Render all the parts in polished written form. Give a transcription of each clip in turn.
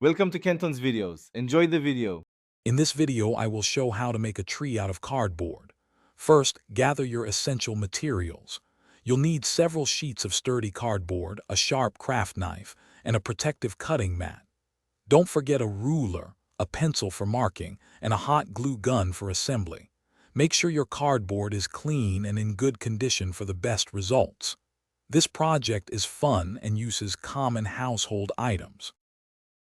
Welcome to Kenton's videos. Enjoy the video. In this video, I will show how to make a tree out of cardboard. First, gather your essential materials. You'll need several sheets of sturdy cardboard, a sharp craft knife, and a protective cutting mat. Don't forget a ruler, a pencil for marking, and a hot glue gun for assembly. Make sure your cardboard is clean and in good condition for the best results. This project is fun and uses common household items.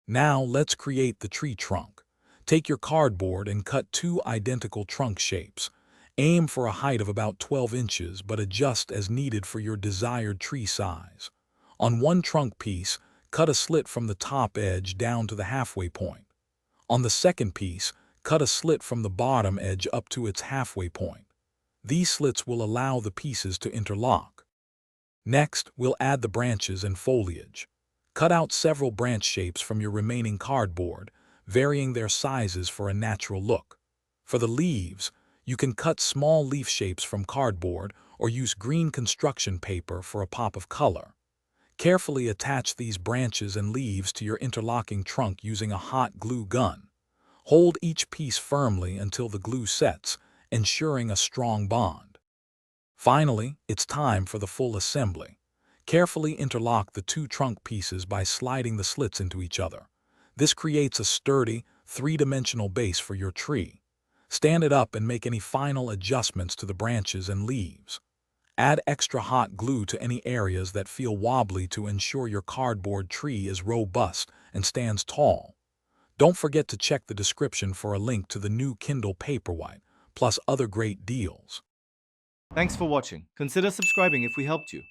Now let's create the tree trunk. Take your cardboard and cut two identical trunk shapes. Aim for a height of about 12 inches, but adjust as needed for your desired tree size. On one trunk piece, cut a slit from the top edge down to the halfway point. On the second piece, cut a slit from the bottom edge up to its halfway point. These slits will allow the pieces to interlock. Next, we'll add the branches and foliage. Cut out several branch shapes from your remaining cardboard, varying their sizes for a natural look. For the leaves, you can cut small leaf shapes from cardboard or use green construction paper for a pop of color. Carefully attach these branches and leaves to your interlocking trunk using a hot glue gun. Hold each piece firmly until the glue sets, ensuring a strong bond. Finally, it's time for the full assembly. Carefully interlock the two trunk pieces by sliding the slits into each other. This creates a sturdy, three-dimensional base for your tree. Stand it up and make any final adjustments to the branches and leaves. Add extra hot glue to any areas that feel wobbly to ensure your cardboard tree is robust and stands tall. Don't forget to check the description for a link to the new Kindle Paperwhite, plus other great deals. Thanks for watching. Consider subscribing if we helped you.